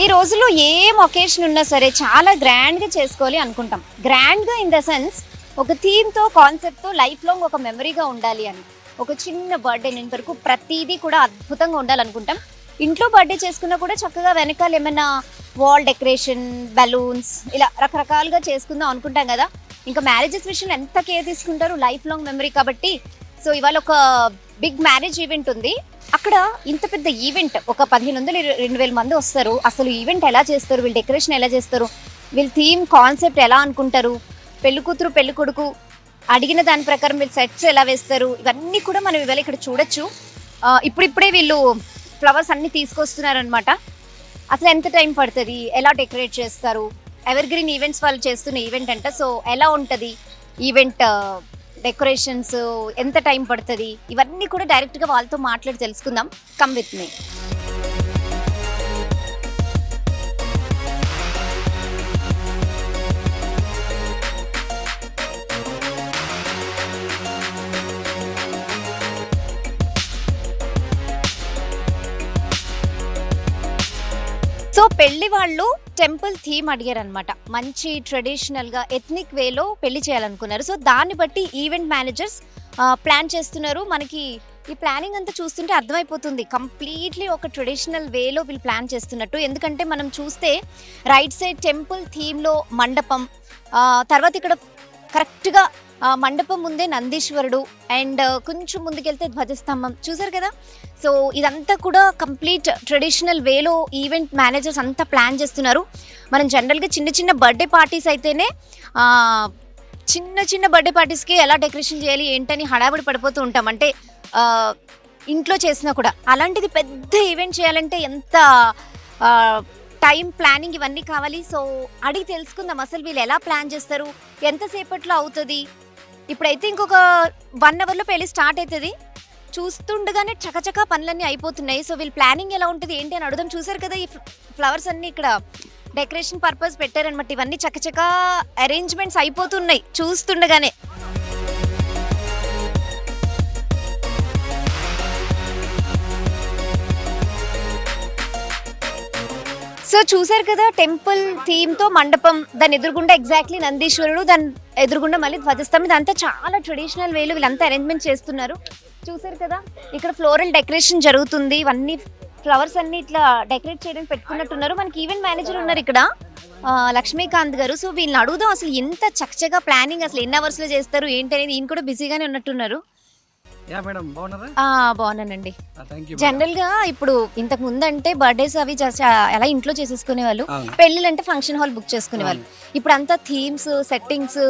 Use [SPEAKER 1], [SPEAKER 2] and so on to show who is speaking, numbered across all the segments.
[SPEAKER 1] ఈ రోజుల్లో ఏం ఒకేషన్ ఉన్నా సరే చాలా గ్రాండ్గా చేసుకోవాలి అనుకుంటాం. గ్రాండ్గా ఇన్ ద సెన్స్ ఒక థీమ్తో కాన్సెప్ట్తో లైఫ్ లాంగ్ ఒక మెమరీగా ఉండాలి అని. ఒక చిన్న బర్త్డే నుంచి వరకు ప్రతిదీ కూడా అద్భుతంగా ఉండాలనుకుంటాం. ఇంట్లో బర్త్డే చేసుకున్నా కూడా చక్కగా వెనకాల ఏమైనా వాల్ డెకరేషన్, బలూన్స్ ఇలా రకరకాలుగా చేసుకుందాం అనుకుంటాం కదా. ఇంకా మ్యారేజెస్ విషయంలో ఎంత కేర్ తీసుకుంటారు, లైఫ్ లాంగ్ మెమరీ కాబట్టి. సో ఇవాళ ఒక బిగ్ మ్యారేజ్ ఈవెంట్ ఉంది. అక్కడ ఇంత పెద్ద ఈవెంట్ ఒక 1500-2000 మంది వస్తారు. అసలు ఈవెంట్ ఎలా చేస్తారు, వీళ్ళు డెకరేషన్ ఎలా చేస్తారు, వీళ్ళ థీమ్ కాన్సెప్ట్ ఎలా అనుకుంటారు, పెళ్లి కూతురు పెళ్లి కొడుకు అడిగిన దాని ప్రకారం వీళ్ళు సెట్స్ ఎలా వేస్తారు, ఇవన్నీ కూడా మనం ఇవాళ ఇక్కడ చూడొచ్చు. ఇప్పుడిప్పుడే వీళ్ళు ఫ్లవర్స్ అన్ని తీసుకొస్తున్నారనమాట. అసలు ఎంత టైం పడుతుంది, ఎలా డెకరేట్ చేస్తారు, ఎవర్ గ్రీన్ ఈవెంట్స్ వాళ్ళు చేస్తున్న ఈవెంట్ అంట. సో ఎలా ఉంటుంది ఈవెంట్ డెకరేషన్స్, ఎంత టైం పడుతుంది, ఇవన్నీ కూడా డైరెక్ట్గా వాళ్ళతో మాట్లాడి తెలుసుకుందాం. Come with me. సో పెళ్లి వాళ్ళు టెంపుల్ థీమ్ అడిగారు అనమాట. మంచి ట్రెడిషనల్గా ఎథ్నిక్ వేలో పెళ్లి చేయాలనుకున్నారు. సో దాన్ని బట్టి ఈవెంట్ మేనేజర్స్ ప్లాన్ చేస్తున్నారు. మనకి ఈ ప్లానింగ్ అంతా చూస్తుంటే అర్థమైపోతుంది కంప్లీట్లీ ఒక ట్రెడిషనల్ వేలో వీళ్ళు ప్లాన్ చేస్తున్నట్టు. ఎందుకంటే మనం చూస్తే రైట్ సైడ్ టెంపుల్ థీమ్లో మండపం, తర్వాత ఇక్కడ కరెక్ట్గా మండపం ముందే నందీశ్వరుడు, అండ్ కొంచెం ముందుకెళ్తే ధ్వజస్తంభం చూసారు కదా. సో ఇదంతా కూడా కంప్లీట్ ట్రెడిషనల్ వేలో ఈవెంట్ మేనేజర్స్ అంతా ప్లాన్ చేస్తున్నారు. మనం జనరల్గా చిన్న చిన్న బర్త్డే పార్టీస్ అయితేనే చిన్న బర్త్డే పార్టీస్కి ఎలా డెకరేషన్ చేయాలి ఏంటని హడావిడి పడిపోతూ ఉంటాం. అంటే ఇంట్లో చేసినా కూడా అలాంటిది పెద్ద ఈవెంట్ చేయాలంటే ఎంత టైం, ప్లానింగ్ ఇవన్నీ కావాలి. సో అడిగి తెలుసుకుందాం అసలు వీళ్ళు ఎలా ప్లాన్ చేస్తారు, ఎంతసేపట్లో అవుతుంది. ఇప్పుడైతే ఇంకొక 1 అవర్లో పెళ్లి స్టార్ట్ అవుతుంది. చూస్తుండగానే చకచకా పనులన్నీ అయిపోతున్నాయి. సో వీళ్ళు ప్లానింగ్ ఎలా ఉంటుంది ఏంటి అని అడుగుదాం. చూసారు కదా ఈ ఫ్లవర్స్ అన్నీ ఇక్కడ డెకరేషన్ పర్పస్ పెట్టారనమాట. ఇవన్నీ చకచకా అరేంజ్మెంట్స్ అయిపోతున్నాయి చూస్తుండగానే. సో చూసారు కదా టెంపుల్ థీమ్తో మండపం, దాని ఎదురుగుండా ఎగ్జాక్ట్లీ నందీశ్వరుడు, దాని ఎదురుగుండా మళ్ళీ ధ్వజస్తంభం. ఇదంతా చాలా ట్రెడిషనల్ వేలు వీళ్ళంతా అరేంజ్మెంట్ చేస్తున్నారు. చూసారు కదా ఇక్కడ ఫ్లోరల్ డెకరేషన్ జరుగుతుంది. ఇవన్నీ ఫ్లవర్స్ అన్ని ఇట్లా డెకరేట్ చేయడానికి పెట్టుకున్నట్టున్నారు. మనకి ఈవెంట్ మేనేజర్ ఉన్నారు ఇక్కడ, లక్ష్మీకాంత్ గారు. సో వీళ్ళని అడుగుదాం అసలు ఎంత చక్కగా ప్లానింగ్, అసలు ఎన్ని అవర్స్లో చేస్తారు ఏంటి అనేది. ఈయన కూడా బిజీగానే ఉన్నట్టున్నారు. బాగున్నానండి. జనరల్ గా ఇప్పుడు ఇంతకు ముందు అంటే బర్త్డేస్ అవి అలా ఇంట్లో చేసేసుకునే వాళ్ళు, పెళ్లిళ్ళు అంటే ఫంక్షన్ హాల్ బుక్ చేసుకునే వాళ్ళు. ఇప్పుడు అంతా థీమ్స్, సెట్టింగ్స్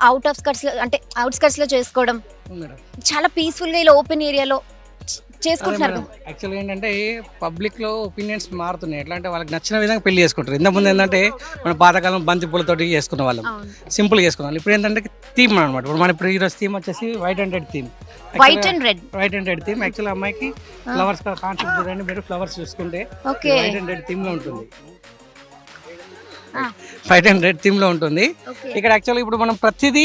[SPEAKER 1] అవుట్స్కట్స్ లో చేసుకోవడం, చాలా పీస్ఫుల్ గా ఇలా ఓపెన్ ఏరియాలో చేసుకుంటున్నారు.
[SPEAKER 2] యాక్చువల్గా ఏంటంటే పబ్లిక్ లో ఒపీనియన్స్ మారుతున్నాయి. ఎట్లా అంటే వాళ్ళకి నచ్చిన విధంగా పెళ్లి చేసుకుంటారు. ఇంతకుముందు ఏంటంటే మన పాతకాలం బంతి పూలతోటి చేసుకున్న వాళ్ళం, సింపుల్ గా చేసుకున్నాం. ఇప్పుడు ఏంటంటే థీమ్ అనమాట. ఇప్పుడు మన ఇప్పుడు ఈరోజు థీమ్ వచ్చేసి white and red theme.
[SPEAKER 1] White and red
[SPEAKER 2] theme. Actual అమ్మాయికి ఫ్లవర్స్ కాన్సెప్ట్ చూడండి మీరు. ఫ్లవర్స్ చూసుకుంటే వైట్ అండ్ రెడ్ థీమ్ లో ఉంటుంది. వైట్ అండ్ రెడ్ థీమ్ లో ఉంటుంది. ఇక్కడ యాక్చువల్గా ఇప్పుడు మనం ప్రతిదీ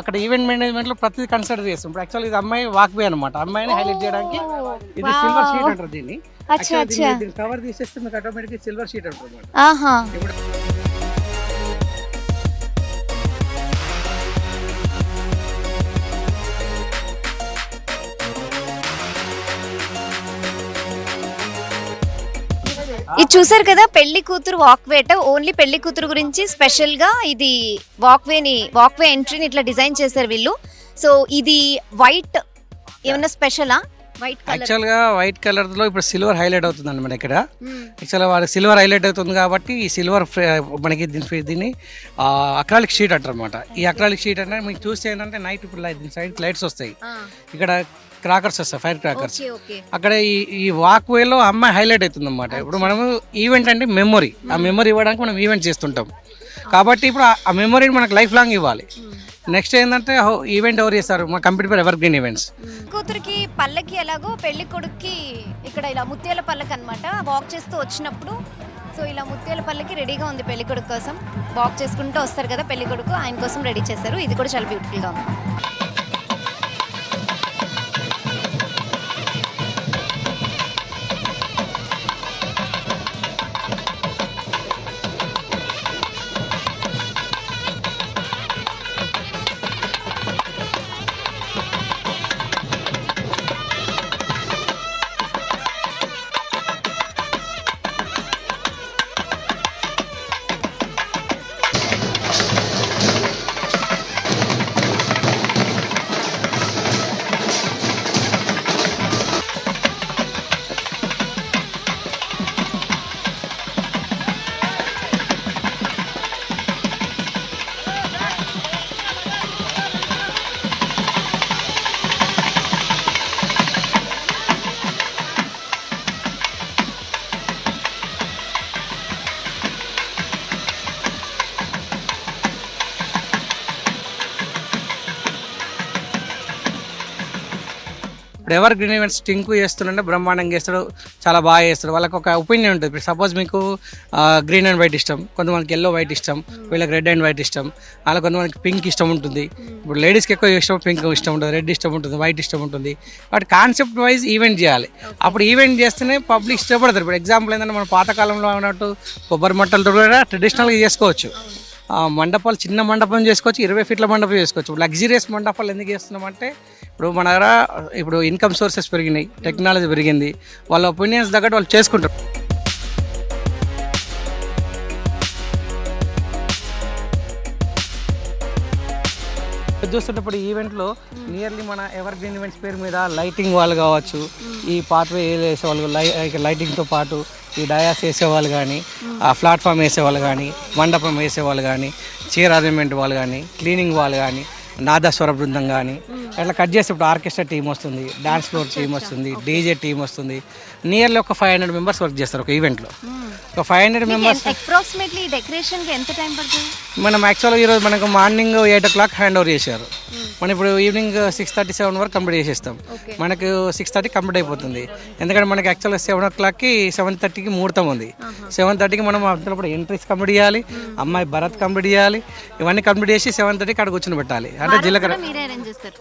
[SPEAKER 2] అక్కడ ఈవెంట్ మేనేజ్మెంట్ లో ప్రతిదీ కన్సిడర్ చేస్తాం. ఇప్పుడు యాక్చువల్ ఇది అమ్మాయి వాక్ వే అనమాట. అమ్మాయిని హైలైట్ చేయడానికి ఇది సిల్వర్ షీట్ అంటారు దీన్ని. కవర్ తీసేస్తే మీకు ఆటోమేటిక్ సిల్వర్ షీట్ అంటారు.
[SPEAKER 1] ఇది చూసారు కదా పెళ్లి కూతురు వాక్ వేట. ఓన్లీ పెళ్లి కూతురు గురించి స్పెషల్ గా ఇది వాక్ వే ఎంట్రీని ఇట్లా డిజైన్ చేశారు వీళ్ళు. సో ఇది వైట్ ఏమన్నా స్పెషలా?
[SPEAKER 2] యాక్చువల్ గా వైట్ కలర్ లో ఇప్పుడు సిల్వర్ హైలైట్ అవుతుంది అనమాట. ఇక్కడ యాక్చువల్గా వాడు సిల్వర్ హైలైట్ అవుతుంది కాబట్టి ఈ సిల్వర్ మనకి దీన్ని అక్రాలిక్ షీట్ అంటారు అనమాట. ఈ అక్రాలిక్ షీట్ అంటే మీకు చూస్తే ఏంటంటే నైట్ ఇప్పుడు దీని సైడ్ లైట్స్ వస్తాయి, ఇక్కడ క్రాకర్స్ వస్తాయి, ఫైర్ క్రాకర్స్. అక్కడ ఈ వాక్ వేలో అమ్మాయి హైలైట్ అవుతుంది అనమాట. ఇప్పుడు మనము ఈవెంట్ అంటే మెమొరీ, ఆ మెమొరీ ఇవ్వడానికి మనం ఈవెంట్ చేస్తుంటాం కాబట్టి ఇప్పుడు ఆ మెమొరీని మనకు లైఫ్ లాంగ్ ఇవ్వాలి. నెక్స్ట్ ఏంటంటే ఈవెంట్ ఎవరు చేస్తారు, మా కంపెనీ పేరు ఎవర్ గ్రీన్ ఈవెంట్స్.
[SPEAKER 1] కూతురికి పల్లకి ఎలాగో పెళ్లి కొడుక్కి ఇక్కడ ఇలా ముత్యాల పల్లకి అనమాట. వాక్ చేస్తూ వచ్చినప్పుడు సో ఇలా ముత్యాల పల్లకి రెడీగా ఉంది పెళ్లి కొడుకు కోసం. వాక్ చేసుకుంటూ వస్తారు కదా పెళ్లి కొడుకు, ఆయన కోసం రెడీ చేశారు. ఇది కూడా చాలా బ్యూటిఫుల్గా ఉంది.
[SPEAKER 2] ఇప్పుడు ఎవర్ గ్రీన్ ఈవెంట్స్ టింకు చేస్తుంటే బ్రహ్మాండంగా చేస్తాడు, చాలా బాగా చేస్తాడు. వాళ్ళకి ఒక ఒపీనియన్ ఉంటుంది. ఇప్పుడు సపోజ్ మీకు గ్రీన్ అండ్ వైట్ ఇష్టం, కొంతమందికి ఎల్లో వైట్ ఇష్టం, వీళ్ళకి రెడ్ అండ్ వైట్ ఇష్టం, అలా కొంతమందికి పింక్ ఇష్టం ఉంటుంది. ఇప్పుడు లేడీస్కి ఎక్కువ ఇష్టం పింక్ ఇష్టం ఉంటుంది, రెడ్ ఇష్టం ఉంటుంది, వైట్ ఇష్టం ఉంటుంది. వాటి కాన్సెప్ట్ వైజ్ ఈవెంట్ చేయాలి. అప్పుడు ఈవెంట్ చేస్తేనే పబ్లిక్ ఇష్టపడతారు. ఇప్పుడు ఎగ్జాంపుల్ ఏంటంటే మన పాతకాలంలో ఉన్నట్టు కొబ్బరి మట్టలతో కూడా ట్రెడిషనల్గా చేసుకోవచ్చు. మండపాలు చిన్న మండపం చేసుకోవచ్చు, 20 ఫీట్ల మండపం చేసుకోవచ్చు. లగ్జరియస్ మండపాలు ఎందుకు చేస్తున్నామంటే ఇప్పుడు మన దగ్గర ఇప్పుడు ఇన్కమ్ సోర్సెస్ పెరిగినాయి, టెక్నాలజీ పెరిగింది, వాళ్ళ ఒపీనియన్స్ తగ్గట్టు వాళ్ళు చేసుకుంటారు. చూస్తున్నప్పుడు ఈవెంట్లో నియర్లీ మన ఎవర్ గ్రీన్ ఈవెంట్స్ పేరు మీద లైటింగ్ వాళ్ళు కావచ్చు, ఈ పాత్వే వేసేవాళ్ళు లైటింగ్తో పాటు ఈ డయాస్ వేసేవాళ్ళు కానీ, ఆ ప్లాట్ఫామ్ వేసేవాళ్ళు కానీ, మండపం వేసేవాళ్ళు కానీ, చైర్ అరేంజ్మెంట్ వాళ్ళు కానీ, క్లీనింగ్ వాళ్ళు కానీ, నాదస్వర బృందం కానీ అట్లా కట్ చేస్తే ఇప్పుడు ఆర్కెస్ట్రా టీం వస్తుంది, డాన్స్ ఫ్లోర్ టీం వస్తుంది, డీజే టీం వస్తుంది. నియర్లీ ఒక 500 మెంబర్స్ వర్క్ చేస్తారు ఒక ఈవెంట్లో. ఒక 500 మెంబర్స్.
[SPEAKER 1] అప్రాక్సిమేట్లీ డెకరేషన్కి ఎంత టైం పడుతుంది?
[SPEAKER 2] మనం యాక్చువల్గా ఈరోజు మనకు మార్నింగ్ 8 o'clock హ్యాండ్ ఓవర్ చేశారు. మనం ఇప్పుడు ఈవినింగ్ 6:37 వరకు కంప్లీట్ చేసేస్తాం. మనకు 6:30 కంప్లీట్ అయిపోతుంది. ఎందుకంటే మనకి యాక్చువల్గా 7 o'clockకి 7:30కి ముహూర్తం ఉంది. 7:30కి మనం అప్పుడు ఎంట్రీస్ కంప్లీట్ చేయాలి, అమ్మాయి భరత్ కంప్లీట్ చేయాలి, ఇవన్నీ కంప్లీట్ చేసి 7:30కి అక్కడ కూర్చొని పెట్టాలి. అంటే జీలకర్ర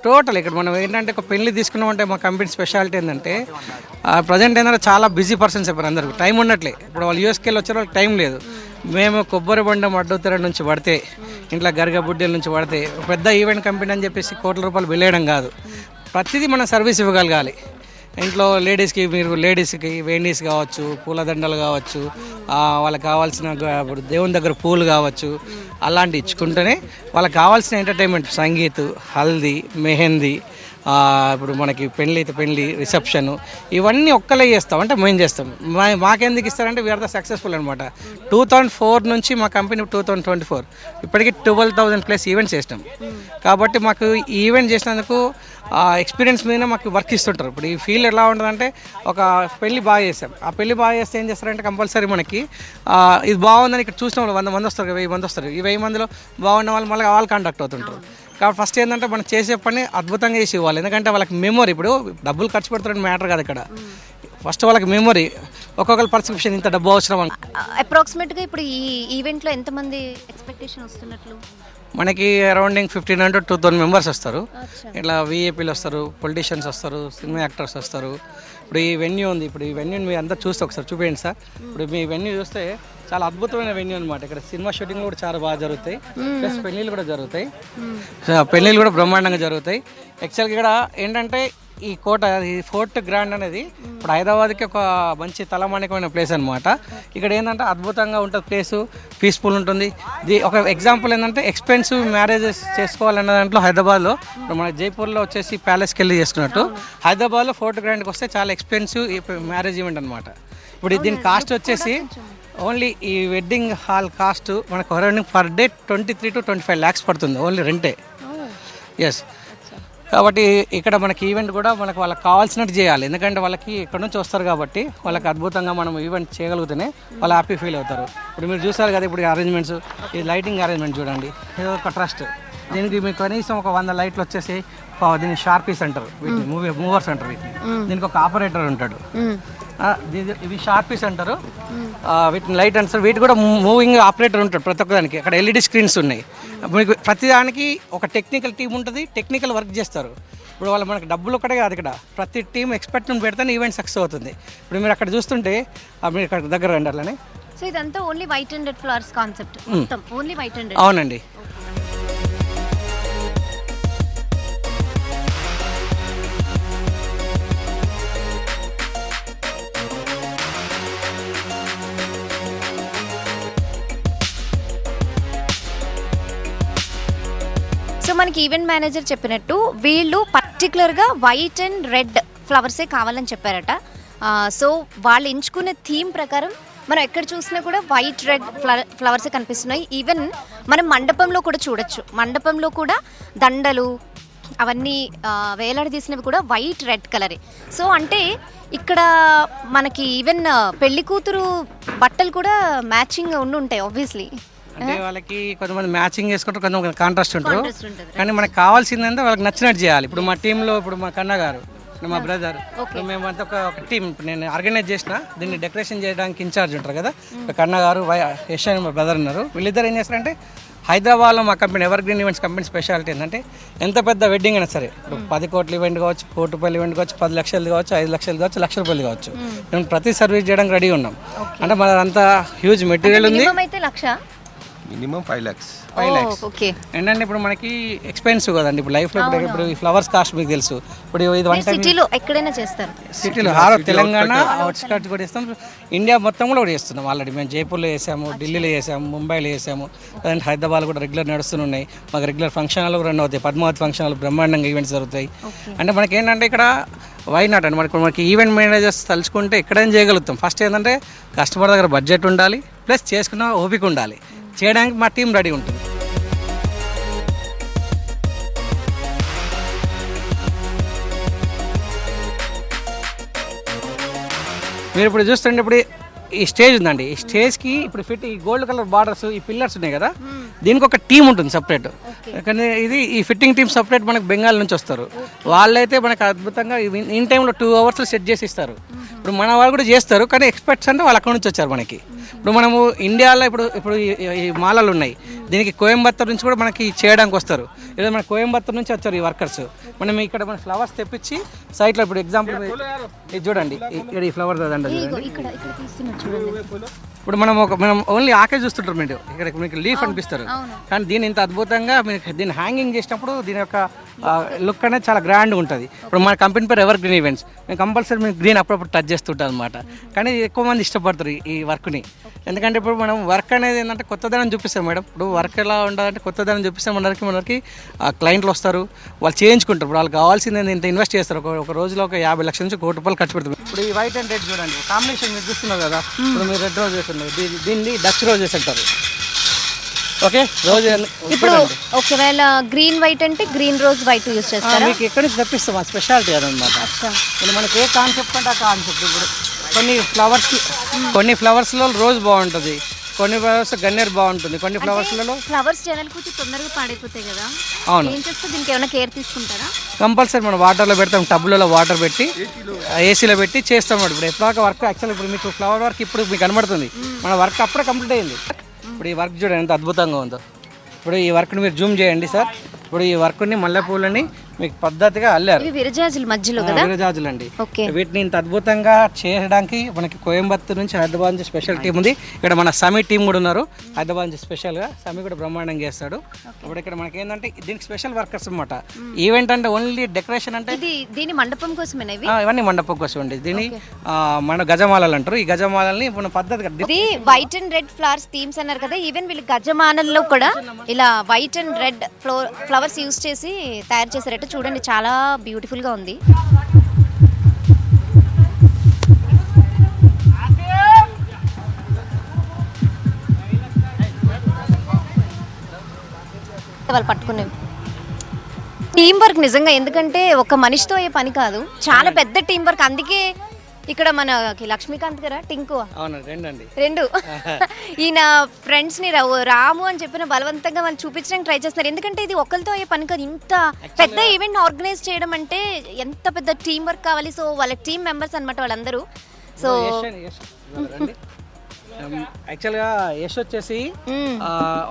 [SPEAKER 2] టోటల్ ఇక్కడ మనం ఏంటంటే ఒక పెళ్లి తీసుకున్నామంటే మా కంపెనీ స్పెషాలిటీ ఏంటంటే ప్రజెంట్ ఏంటంటే చాలా బిజీ పర్సన్స్ అయిపోయారు, అందరికి టైం ఉండట్లే. ఇప్పుడు వాళ్ళు యూఎస్కి వెళ్ళి వచ్చారు, వాళ్ళకి టైం లేదు. మేము కొబ్బరి బండం అడ్డుతెర నుంచి పడితే, ఇంట్లో గరిగ బుడ్డెల నుంచి పడితే పెద్ద ఈవెంట్ కంపెనీ అని చెప్పేసి కోట్ల రూపాయలు వెళ్ళేయడం కాదు. ప్రతిదీ మనం సర్వీస్ ఇవ్వగలగాలి. ఇంట్లో లేడీస్కి మీరు లేడీస్కి వెండీస్ కావచ్చు, పూలదండలు కావచ్చు, వాళ్ళకి కావాల్సిన దేవుని దగ్గర పూలు కావచ్చు, అలాంటి ఇచ్చుకుంటేనే వాళ్ళకి కావాల్సిన ఎంటర్టైన్మెంట్ సంగీత్, హల్దీ, మెహందీ, ఇప్పుడు మనకి పెళ్ళి రిసెప్షన్, ఇవన్నీ ఒక్కలే చేస్తాం. అంటే మేము చేస్తాం. మాకెందుకు ఇస్తారంటే వీఆర్ ద సక్సెస్ఫుల్ అనమాట. 2004 నుంచి మా కంపెనీ 2024 ఇప్పటికీ 12,000+ ఈవెంట్స్ చేసినాం. కాబట్టి మాకు ఈ ఈవెంట్ చేసినందుకు ఎక్స్పీరియన్స్ మీద మాకు వర్క్ ఇస్తుంటారు. ఇప్పుడు ఈ ఫీల్డ్ ఎలా ఉంటుందంటే ఒక పెళ్ళి బాగా చేస్తాం, ఆ పెళ్ళి బాగా చేస్తే ఏం చేస్తారంటే కంపల్సరీ మనకి ఇది బాగుందని ఇక్కడ చూసిన వాళ్ళు 100 మంది వస్తారు, 1000 మంది వస్తారు. ఈ 1000 మందిలో బాగున్న వాళ్ళు మళ్ళీ వాళ్ళు కాంటాక్ట్ అవుతుంటారు. కాబట్టి ఫస్ట్ ఏంటంటే మనం చేసే పని అద్భుతంగా చేసి ఇవ్వాలి. ఎందుకంటే వాళ్ళకి మెమొరీ, ఇప్పుడు డబ్బులు ఖర్చు పెడతారని మ్యాటర్ కాదు ఇక్కడ. ఫస్ట్ వాళ్ళకి మెమొరీ, ఒక్కొక్కరి పర్సెప్షన్ ఇంత డబ్బు అవసరం అని.
[SPEAKER 1] అప్రాక్సిమేట్గా ఇప్పుడు ఈ ఈవెంట్లో ఎంతమంది ఎక్స్పెక్టేషన్ వస్తున్నట్లు?
[SPEAKER 2] మనకి అరౌండింగ్ 1500 to 2000 మెంబర్స్ వస్తారు. ఇట్లా విఐపీలు వస్తారు, పొలిటీషియన్స్ వస్తారు, సినిమా యాక్టర్స్ వస్తారు. ఇప్పుడు ఈ వెన్యూ ఉంది, ఇప్పుడు ఈ వెన్యూని మీరు అంతా చూస్తే ఒకసారి చూపించండి సార్. ఇప్పుడు మీ వెన్యూ చూస్తే చాలా అద్భుతమైన వెన్యూ అనమాట. ఇక్కడ సినిమా షూటింగ్లు కూడా చాలా బాగా జరుగుతాయి, ప్లస్ పెళ్ళిళ్ళు కూడా జరుగుతాయి. పెళ్ళిళ్ళు కూడా బ్రహ్మాండంగా జరుగుతాయి. యాక్చువల్గా ఇక్కడ ఏంటంటే ఈ కోట, ఈ ఫోర్ట్ గ్రాండ్ అనేది ఇప్పుడు హైదరాబాద్కి ఒక మంచి తలమానికమైన ప్లేస్ అనమాట. ఇక్కడ ఏంటంటే అద్భుతంగా ఉంటుంది ప్లేసు, పీస్ఫుల్ ఉంటుంది. ఒక ఎగ్జాంపుల్ ఏంటంటే ఎక్స్పెన్సివ్ మ్యారేజెస్ చేసుకోవాలన్న దాంట్లో హైదరాబాద్లో ఇప్పుడు మన జైపూర్లో వచ్చేసి ప్యాలెస్కి వెళ్ళి చేసుకున్నట్టు హైదరాబాద్లో ఫోర్ట్ గ్రాండ్కి వస్తే చాలా ఎక్స్పెన్సివ్ మ్యారేజ్ ఈవెంట్ అనమాట. ఇప్పుడు దీని కాస్ట్ వచ్చేసి ఓన్లీ ఈ వెడ్డింగ్ హాల్ కాస్ట్ మనకు అరౌండింగ్ పర్ డే 23 to 25 lakhs పడుతుంది, ఓన్లీ రెంటే. ఎస్, కాబట్టి ఇక్కడ మనకి ఈవెంట్ కూడా మనకు వాళ్ళకి కావాల్సినట్టు చేయాలి. ఎందుకంటే వాళ్ళకి ఇక్కడ నుంచి వస్తారు కాబట్టి వాళ్ళకి అద్భుతంగా మనం ఈవెంట్ చేయగలిగితేనే వాళ్ళు హ్యాపీ ఫీల్ అవుతారు. ఇప్పుడు మీరు చూసారు కదా, ఇప్పుడు అరేంజ్మెంట్స్, ఈ లైటింగ్ అరేంజ్మెంట్ చూడండి, ఇది ఒక ట్రస్ట్. దీనికి మీకు కనీసం ఒక 100 లైట్లు వచ్చేసి, దీన్ని షార్పీస్ అంటారు, వీటిని మూవర్స్ అంటారు, వీటిని. దీనికి ఒక ఆపరేటర్ ఉంటాడు, ఇవి షార్పీస్ అంటారు, వీటిని లైట్ అంటారు. వీటి కూడా మూవింగ్ ఆపరేటర్ ఉంటాడు ప్రతి ఒక్కదానికి. అక్కడ ఎల్ఈడి స్క్రీన్స్ ఉన్నాయి. మీకు ప్రతిదానికి ఒక టెక్నికల్ టీం ఉంటుంది, టెక్నికల్ వర్క్ చేస్తారు. ఇప్పుడు వాళ్ళు మనకి డబ్బులు ఒక్కటే కాదు, ఇక్కడ ప్రతి టీం ఎక్స్పర్ట్ని పెడితేనే ఈవెంట్ సక్సెస్ అవుతుంది. ఇప్పుడు మీరు అక్కడ చూస్తుంటే మీరు ఇక్కడ దగ్గర రండి అలానే.
[SPEAKER 1] సో ఇదంతా only white and red flowers concept, only white and red.
[SPEAKER 2] అవునండి.
[SPEAKER 1] సో మనకి ఈవెంట్ మేనేజర్ చెప్పినట్టు వీళ్ళు పర్టికులర్గా వైట్ అండ్ రెడ్ ఫ్లవర్సే కావాలని చెప్పారట. సో వాళ్ళు ఎంచుకునే థీమ్ ప్రకారం మనం ఎక్కడ చూసినా కూడా వైట్ రెడ్ ఫ్లవర్సే కనిపిస్తున్నాయి. ఈవెన్ మనం మండపంలో కూడా చూడొచ్చు, మండపంలో కూడా దండలు అవన్నీ వేలాడదీసినవి కూడా వైట్ రెడ్ కలరే. సో అంటే ఇక్కడ మనకి ఈవెన్ పెళ్లి కూతురు బట్టలు కూడా మ్యాచింగ్ ఉండి ఉంటాయి ఆబ్వియస్లీ.
[SPEAKER 2] అంటే వాళ్ళకి కొంతమంది మ్యాచింగ్ చేసుకుంటారు, కొంతమంది కాంట్రాస్ట్ ఉంటారు. కానీ మనకు కావాల్సిందంటే వాళ్ళకి నచ్చినట్టు చేయాలి. ఇప్పుడు మా టీంలో ఇప్పుడు మా కన్న గారు మా బ్రదర్. మేమంతా ఒక టీం. నేను ఆర్గనైజ్ చేసిన దీన్ని డెకరేషన్ చేయడానికి ఇన్ఛార్జ్ ఉంటారు కదా, కన్నా గారు, యశ్ అని మా బ్రదర్ ఉన్నారు. వీళ్ళిద్దరు ఏం చేస్తారంటే హైదరాబాద్లో మా company ever green events company speciality ఏంటంటే ఎంత పెద్ద వెడ్డింగ్ అయినా సరే, ఇప్పుడు 10 కోట్ల ఈవెంట్ కావచ్చు, 1 కోటి రూపాయల ఈవెంట్ కావచ్చు, 10 లక్షలు కావచ్చు, 5 లక్షలు కావచ్చు, 1 లక్ష రూపాయలు కావచ్చు, మేము ప్రతి సర్వీస్ చేయడానికి రెడీ ఉన్నాం. అంటే మన అంతా హ్యూజ్ మెటీరియల్ ఉంది.
[SPEAKER 3] Minimum 5 lakhs.
[SPEAKER 1] ఏంటంటే
[SPEAKER 2] ఇప్పుడు మనకి ఎక్స్పెన్సివ్ కదండి. ఇప్పుడు లైఫ్లో ఇప్పుడు ఈ ఫ్లవర్స్ కాస్ట్ మీకు తెలుసు. ఇప్పుడు ఇది వన్ టైం
[SPEAKER 1] సిటీలో ఎక్కడైనా చేస్తారు,
[SPEAKER 2] సిటీలో తెలంగాణ అవుట్స్కట్స్ కూడా చేస్తాం, ఇండియా మొత్తం కూడా చేస్తున్నాం ఆల్రెడీ. మేము జైపూర్లో చేసాము, ఢిల్లీలో చేసాము, ముంబైలో చేసాము, లేదంటే హైదరాబాద్ కూడా రెగ్యులర్ నడుస్తున్నాయి. మాకు రెగ్యులర్ ఫంక్షన్ హాల్ రన్ అవుతాయి, పద్మావతి ఫంక్షన్ హాల్ బ్రహ్మాండంగా ఈవెంట్స్ జరుగుతాయి. అంటే మనకి ఏంటంటే ఇక్కడ వై నాట్ అండి, మనకి ఈవెంట్ మేనేజర్స్ తలుచుకుంటే ఎక్కడైనా చేయగలుగుతాం. ఫస్ట్ ఏంటంటే కస్టమర్ దగ్గర బడ్జెట్ ఉండాలి, ప్లస్ చేసుకున్న ఓపిక ఉండాలి. చేయడానికి మా టీం రెడీ ఉంటుంది. మీరు ఇప్పుడు చూస్తుంటే ఇప్పుడు ఈ స్టేజ్ ఉందండి, ఈ స్టేజ్కి ఇప్పుడు ఫిట్ ఈ గోల్డ్ కలర్ బార్డర్స్, ఈ పిల్లర్స్ ఉన్నాయి కదా, దీనికి ఒక టీం ఉంటుంది సపరేట్. కానీ ఇది ఈ ఫిట్టింగ్ టీం సపరేట్ మనకు బెంగాల్ నుంచి వస్తారు. వాళ్ళైతే మనకు అద్భుతంగా ఇన్ టైంలో 2 hours సెట్ చేసి ఇస్తారు. ఇప్పుడు మన వాళ్ళు కూడా చేస్తారు, కానీ ఎక్స్పర్ట్స్ అంటే వాళ్ళు అక్కడ నుంచి వచ్చారు మనకి. ఇప్పుడు మనము ఇండియాలో ఇప్పుడు ఈ మాలలు ఉన్నాయి, దీనికి కోయంబత్తూర్ నుంచి కూడా మనకి చేయడానికి వస్తారు. లేదా మన కోయంబత్తూర్ నుంచి వచ్చారు ఈ వర్కర్స్. మనం ఇక్కడ మన ఫ్లవర్స్ తెప్పించి సైట్లో ఇప్పుడు ఎగ్జాంపుల్ ఇది చూడండి, ఇక్కడ ఈ ఫ్లవర్ దండ చూడండి. ఇప్పుడు మనం ఓన్లీ ఆకే చూస్తుంటారు, మీరు ఇక్కడ మీకు లీఫ్ అనిపిస్తారు, కానీ దీన్ని ఇంత అద్భుతంగా మీకు దీన్ని హ్యాంగింగ్ చేసినప్పుడు దీని యొక్క లుక్ అనేది చాలా గ్రాండ్గా ఉంటుంది. ఇప్పుడు మన కంపెనీ పేరు ఎవర్ గ్రీన్ ఈవెంట్స్. మేము కంపల్సరీ మీకు గ్రీన్ అప్పుడప్పుడు టచ్ చేస్తుంటాం అనమాట. కానీ ఎక్కువ మంది ఇష్టపడతారు ఈ వర్క్ని. ఎందుకంటే ఇప్పుడు మనం వర్క్ అనేది ఏంటంటే కొత్తదనం చూపిస్తాం మేడం. ఇప్పుడు వర్క్ ఎలా ఉండాలంటే కొత్తదనం చూపిస్తాం. మనకి క్లయింట్లు వస్తారు, వాళ్ళు చేయించుకుంటారు. ఇప్పుడు వాళ్ళకి కావాల్సింది ఇంత ఇన్వెస్ట్ చేస్తారు. ఒక రోజులో ఒక 50 లక్షల నుంచి 1 కోటి రూపాయలు ఖర్చు పెడతారు. ఇప్పుడు ఈ వైట్ అండ్ రెడ్ చూడండి కాంబినేషన్ మీరు చూస్తున్నారు కదా. ఇప్పుడు మీరు రెడ్ రోజెస్ ఉన్నాయి, దీన్ని డచ్ రోజెస్ అంటారు. ఓకే, రోజు
[SPEAKER 1] ఇప్పుడు ఒకవేళ గ్రీన్ వైట్ అంటే గ్రీన్ రోజ్ వైట్ యూస్ చేస్తారా?
[SPEAKER 2] మీకు ఎక్కడి నుంచి తెప్పిస్తాం, ఆ స్పెషాలిటీ అదనమాట. ఇప్పుడు మనకి ఏ కాన్సెప్ట్ అంటే ఆ కాన్సెప్ట్. ఇప్పుడు కొన్ని ఫ్లవర్స్లో రోజ్ బాగుంటుంది, కొన్ని ఫ్లవర్స్ గన్నేరు బాగుంటుంది, కొన్ని ఫ్లవర్స్లలో
[SPEAKER 1] ఫ్లవర్స్ జనాలకు కొంచెం తొందరగా పాడైపోతాయి కదా.
[SPEAKER 2] అవును,
[SPEAKER 1] ఏం చేస్తే దీనికి ఏమైనా కేర్ తీసుకుంటారా?
[SPEAKER 2] కంపల్సరీ మనం వాటర్లో పెడతాం, టబ్లలో వాటర్ పెట్టి ఏసీలో పెట్టి చేస్తాం. ఇప్పుడు ఎప్పటిదాకా వర్క్ యాక్చువల్ ఇప్పుడు మీకు ఫ్లవర్ వర్క్ ఇప్పుడు మీకు కనబడుతుంది, మన వర్క్ అప్పుడే కంప్లీట్ అయింది. ఇప్పుడు ఈ వర్క్ చూడండి ఎంత అద్భుతంగా ఉందో. ఇప్పుడు ఈ వర్క్ని మీరు జూమ్ చేయండి సార్. ఇప్పుడు ఈ వర్క్ని మల్లెపూలని మీకు పద్ధతిగా అల్లారు.
[SPEAKER 1] విరజాజుల మధ్యలో కదా,
[SPEAKER 2] విరజాజులు అండి. వీటిని ఇంత అద్భుతంగా చేయడానికి మనకి కోయంబత్తూర్ నుంచి హైదరాబాద్ నుంచి స్పెషల్ టీం ఉంది. ఇక్కడ మన సమీ టీం కూడా ఉన్నారు హైదరాబాద్ నుంచి స్పెషల్గా. సమీ కూడా బ్రహ్మాండంగా చేస్తాడు. ఇప్పుడు ఇక్కడ మనకి ఏంటంటే దీనికి స్పెషల్ వర్కర్స్ అనమాట. ఈవెంట్ అంటే ఓన్లీ డెకరేషన్ అంటే
[SPEAKER 1] దీని మండపం కోసమే,
[SPEAKER 2] ఇవన్నీ మండపం కోసం అండి. దీన్ని మన గజమాలలు అంటారు. ఈ గజమాలని మన పద్ధతిగా
[SPEAKER 1] white and red flowers themes అన్నారు కదా. ఈవెన్ వీళ్ళు గజమాలలో కూడా ఇలా white and red flowers use చేసి తయారు చేశారట. చూడండి చాలా బ్యూటిఫుల్ గా ఉంది. వాళ్ళు పట్టుకునే టీం వర్క్ నిజంగా, ఎందుకంటే ఒక మనిషితో అయ్యే పని కాదు, చాలా పెద్ద టీం వర్క్. అందుకే ఇక్కడ మనకి లక్ష్మీకాంత్ గారా టింకు రెండు ఈయన ఫ్రెండ్స్ ని రాము అని చెప్పిన బలవంతంగా వాళ్ళు చూపించడానికి ట్రై చేస్తున్నారు. ఎందుకంటే ఇది ఒకరితో అయ్యే పని కాదు, ఇంత పెద్ద ఈవెంట్ ఆర్గనైజ్ చేయడం అంటే ఎంత పెద్ద టీం వర్క్ కావాలి. సో వాళ్ళ టీం మెంబర్స్ అన్నమాట వాళ్ళందరూ. సో
[SPEAKER 2] యాక్చువల్గా యశ్ వచ్చేసి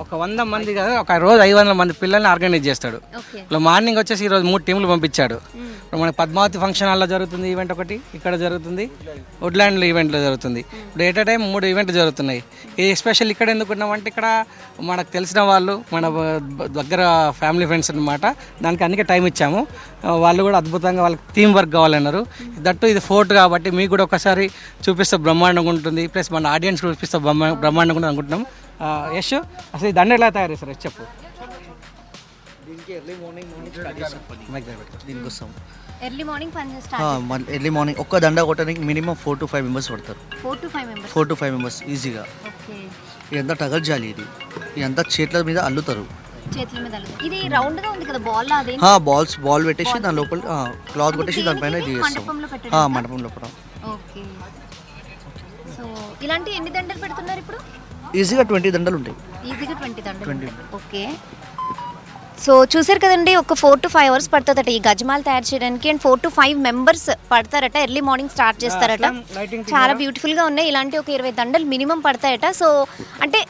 [SPEAKER 2] ఒక 100 మంది కదా, ఒక రోజు 500 మంది పిల్లల్ని ఆర్గనైజ్ చేస్తాడు. మార్నింగ్ వచ్చేసి ఈరోజు 3 టీంలు పంపించాడు. ఇప్పుడు మన పద్మావతి ఫంక్షన్ హాల్లో జరుగుతుంది ఈవెంట్ ఒకటి, ఇక్కడ జరుగుతుంది వుడ్లాండ్లో ఈవెంట్లో జరుగుతుంది. ఇప్పుడు ఎట్ టైం 3 ఈవెంట్లు జరుగుతున్నాయి. ఈ ఎస్పెషల్ ఇక్కడ ఎందుకున్నామంటే ఇక్కడ మనకు తెలిసిన వాళ్ళు, మన దగ్గర ఫ్యామిలీ ఫ్రెండ్స్ అనమాట. దానికి అందుకే టైం ఇచ్చాము. వాళ్ళు కూడా అద్భుతంగా వాళ్ళకి టీం వర్క్ కావాలన్నారు. దట్టు ఇది ఫోర్ట్ కాబట్టి మీకు కూడా ఒకసారి చూపిస్తే బ్రహ్మాండంగా ఉంటుంది. ప్లస్ మన ఆడియన్స్ చూపిస్తే బ్రహ్మాండంగా ఉంటుంది అనుకుంటున్నాం. యశ్ అసలు ఈ దండ ఎలా తయారు చేస్తారు చెప్పు.
[SPEAKER 4] దీనికి ఎర్లీ మార్నింగ్ ఒక్క దండ కొట్టడానికి మినిమం 4 to 5 మెంబర్స్ పడతారు. 4 to 5 మెంబర్స్ ఈజీగా. ఇదంతా టగర్ జాలి, ఇదంతా చేతుల మీద అల్లుతారు. బాల్ పెట్టేసి దాని లోపల క్లాత్ కొట్టేసి దానిపైన ఇది చేస్తాం మండపం లోపల.
[SPEAKER 1] ఇలాంటి ఎన్ని దండలు పెడుతున్నారు ఇప్పుడు?
[SPEAKER 4] ఈజీగా 20 దండలు ఉంటాయి.
[SPEAKER 1] ఈజీగా 20 దండలు. ఓకే. సో చూసారు కదండి, ఒక 4 to 5 అవర్స్ పడుతుందట ఈ గజమాల తయారు చేయడానికి. అండ్ 4 to 5 మెంబర్స్ పడతారట. ఎర్లీ మార్నింగ్ స్టార్ట్ చేస్తారట. చాలా బ్యూటిఫుల్ గా ఉన్నాయి. ఇలాంటి ఒక 20 దండలు మినిమం పడతాయట. సో అంటే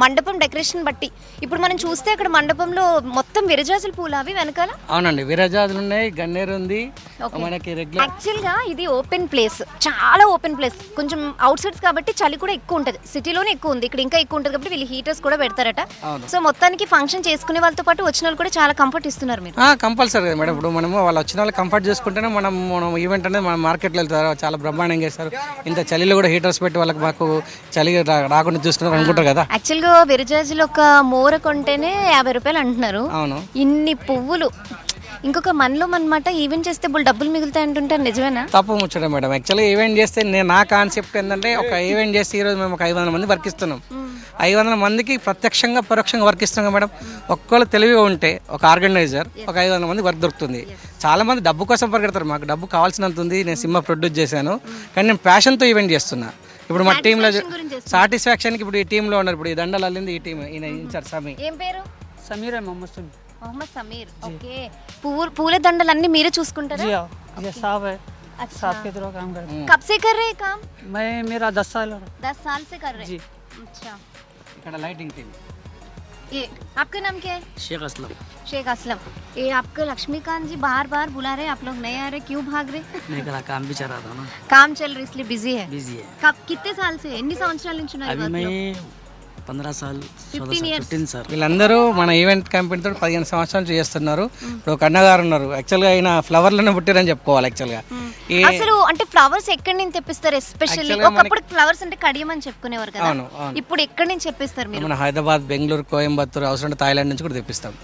[SPEAKER 1] మండపం డెకరేషన్ బట్టి ఇప్పుడు మనం చూస్తే అక్కడ మండపంలో మొత్తం విరజాజుల పూలు అవి వెనకాల.
[SPEAKER 2] అవునండి, విరజాజులు ఉన్నాయి, గన్నేరు ఉంది మనకి రెగ్యులర్.
[SPEAKER 1] యాక్చువల్ గా ఇది ఓపెన్ ప్లేస్, చాలా ఓపెన్ ప్లేస్. కొంచెం అవుట్ సైడ్స్ కాబట్టి చలి కూడా ఎక్కువ ఉంటుంది. సిటీలోనే ఎక్కువ ఉంది, ఇక్కడ ఇంకా ఎక్కువ ఉంటుంది కాబట్టి వీళ్ళు హీటర్స్ కూడా పెడతారట. సో మొత్తానికి ఫంక్షన్ చేసుకునే వాళ్ళతో పాటు వచ్చిన వాళ్ళు కూడా చాలా కంఫర్ట్ ఇస్తున్నారు మీరు.
[SPEAKER 2] కంపల్సరీ కదా మేడం. ఇప్పుడు మనము వాళ్ళు వచ్చిన వాళ్ళు కంఫర్ట్ చేసుకుంటేనే మనం ఈవెంట్ అనేది మనం మార్కెట్లో వెళ్తారు, చాలా బ్రహ్మాండంగా చేస్తారు. ఇంత చలిలో కూడా హీటర్స్ పెట్టి వాళ్ళకి మాకు చలి రాకుండా చూసుకున్నారు అనుకుంటారు కదా.
[SPEAKER 1] యాక్చువల్ గా విరజాజులు ఒక మూర కొంటేనే 50 రూపాయలు అంటున్నారు.
[SPEAKER 2] అవును,
[SPEAKER 1] ఇన్ని పువ్వులు ఇంకొక మనలో అనమాట. ఈవెంట్ చేస్తే డబ్బులు మిగులుతాయి అంటుంటారు, నిజమేనా?
[SPEAKER 2] తప్పు ముచ్చడం మేడం. యాక్చువల్గా ఈవెంట్ చేస్తే నా కాన్సెప్ట్ ఏంటంటే, ఒక ఈవెంట్ చేస్తే ఈరోజు మేము ఒక 500 మంది వర్క్ ఇస్తున్నాం. 500 మందికి ప్రత్యక్షంగా పరోక్షంగా వర్క్ ఇస్తున్నాం మేడం. ఒక్కళ్ళు తెలివిగా ఉంటే ఒక ఆర్గనైజర్ ఒక 500 మంది వర్క్ దొరుకుతుంది. చాలా మంది డబ్బు కోసం పరిగెడతారు. మాకు డబ్బు కావాల్సినంత ఉంది, నేను సినిమా ప్రొడ్యూస్ చేశాను, కానీ నేను ప్యాషన్తో ఈవెంట్ చేస్తున్నా. ఇప్పుడు మా టీంలో సాటిస్ఫాక్షన్కి ఇప్పుడు ఈ టీంలో ఉన్నారు. ఇప్పుడు ఈ దండలు అల్లింది ఈ టీం, ఈయన ఇన్ఛార్జ్ సమీ.
[SPEAKER 1] ఏం పేరు?
[SPEAKER 5] समीर है मोहम्मद समीर।
[SPEAKER 1] मोहम्मद समीर। ఓకే, పూల దండలు అన్ని మీరే చూసుకుంటారా?
[SPEAKER 5] जी हाँ, ये साहब है। साहब के थ्रू काम करते
[SPEAKER 1] कब से कर रहे हैं काम?
[SPEAKER 5] हैं। मैं मेरा 10 साल हो रहा
[SPEAKER 1] 10 साल से कर रहे हैं।
[SPEAKER 5] जी।
[SPEAKER 1] अच्छा,
[SPEAKER 2] ఇక్కడ లైటింగ్ టీం.
[SPEAKER 1] ये आपका नाम क्या है?
[SPEAKER 4] शेख असलम।
[SPEAKER 1] शेख असलम। ये आपका लक्ष्मीकांत जी बार बार बुला रहे हैं, आप लोग नहीं आ रहे, क्यों भाग रहे?
[SPEAKER 4] नहीं करा, काम भी चल रहा था ना,
[SPEAKER 1] काम चल रहा है इसलिए बिजी है।
[SPEAKER 4] बिजी है।
[SPEAKER 1] कब, कितने साल से, ఎన్ని సంవత్సరాల నుంచి ఉన్నారు?
[SPEAKER 4] अभी मैं 15 साल
[SPEAKER 1] 15 years.
[SPEAKER 4] 15 సార్.
[SPEAKER 2] వీళ్ళందరూ మన ఈవెంట్ కంపెనీతో 15 సంవత్సరాల నుంచి చేస్తున్నారు. ఇప్పుడు ఒక అన్నగారు ఉన్నారు, యాక్చువల్గా ఆయన ఫ్లవర్లోనే పుట్టారని చెప్పుకోవాలి. యాక్చువల్గా
[SPEAKER 1] అసలు అంటే ఫ్లవర్స్ ఎక్కడి నుంచి తెప్పిస్తారు? ఎస్పెషల్లీ
[SPEAKER 2] Actually
[SPEAKER 1] ఒకప్పుడు ఫ్లవర్స్ అంటే కడియమని చెప్పుకునేవారు కదా,
[SPEAKER 2] అవును, అవును.
[SPEAKER 1] ఇప్పుడు ఎక్కడి నుంచి తెప్పిస్తారు మీరు?
[SPEAKER 2] మన హైదరాబాద్, బెంగళూరు, కోయంబత్తూరు, అవసరం థాయిలాండ్ నుంచి కూడా తెప్పిస్తాం.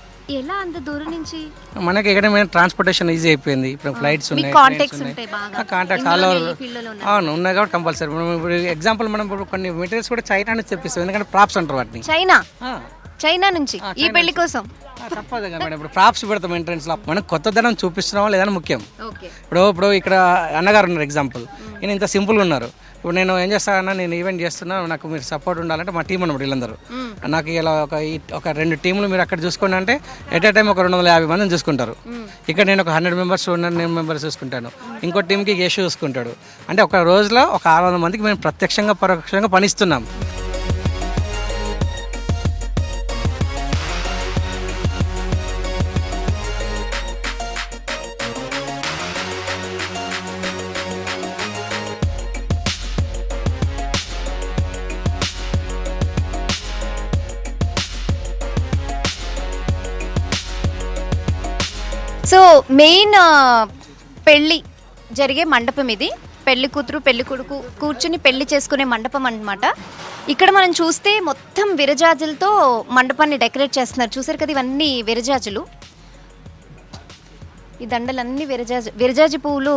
[SPEAKER 1] ఎలా అంత దూరం నుంచి?
[SPEAKER 2] మనకి ఇక్కడ ట్రాన్స్పోర్టేషన్ ఈజీ అయిపోయింది. ఇప్పుడు ఫ్లైట్స్ ఉన్నాయి,
[SPEAKER 1] కాంటాక్ట్స్ ఉంటాయి బాగా,
[SPEAKER 2] కాంటాక్ట్స్ ఆల్ ఓవర్.
[SPEAKER 1] ఫీల్డ్ లో ఉన్నారు.
[SPEAKER 2] అవును, ఉన్నాయి కాబట్టి కంపల్సరీ. ఇప్పుడు ఎగ్జాంపుల్ మనం ఇప్పుడు కొన్ని మెటీరియల్స్ కూడా చైనా నుంచి తెప్పిస్తాం, ఎందుకంటే ప్రాప్స్ అంటారు వాటిని.
[SPEAKER 1] చైనా నుంచి ఈ పెళ్లి కోసం
[SPEAKER 2] తప్పదు కదా మేడం. ఇప్పుడు ప్రాప్స్ పెడతాం ఎంట్రన్స్ లో, మనం కొత్తదనం చూపిస్తున్నామా లేదని ముఖ్యం.
[SPEAKER 1] ఓకే,
[SPEAKER 2] ఇప్పుడు ఇక్కడ అన్నగారు ఉన్నారు ఎగ్జాంపుల్, ఈయన ఇంత సింపుల్గా ఉన్నారు. ఇప్పుడు నేను ఏం చేస్తానన్నా, నేను ఈవెంట్ చేస్తున్నా, నాకు మీరు సపోర్ట్ ఉండాలంటే మా టీం అన్నమాట వీళ్ళందరూ. నాకు ఇలా ఒక 2 టీంలు మీరు అక్కడ చూసుకోండి అంటే ఎట్ ఏ టైం ఒక 250 మందిని చూసుకుంటారు. ఇక్కడ నేను ఒక 100 మెంబర్స్ 100 మెంబర్స్ చూసుకుంటాను, ఇంకో టీంకి యశ్ చూసుకుంటాడు. అంటే ఒక రోజులో ఒక 600 మందికి మేము ప్రత్యక్షంగా పరోక్షంగా పనిస్తున్నాం.
[SPEAKER 1] సో మెయిన్ పెళ్ళి జరిగే మండపం ఇది. పెళ్లి కూతురు పెళ్లి కొడుకు కూర్చుని పెళ్లి చేసుకునే మండపం అన్నమాట. ఇక్కడ మనం చూస్తే మొత్తం విరజాజులతో మండపాన్ని డెకరేట్ చేస్తున్నారు. చూసారు కదా, ఇవన్నీ విరజాజులు. ఈ దండలన్నీ విరజాజి పువ్వులు.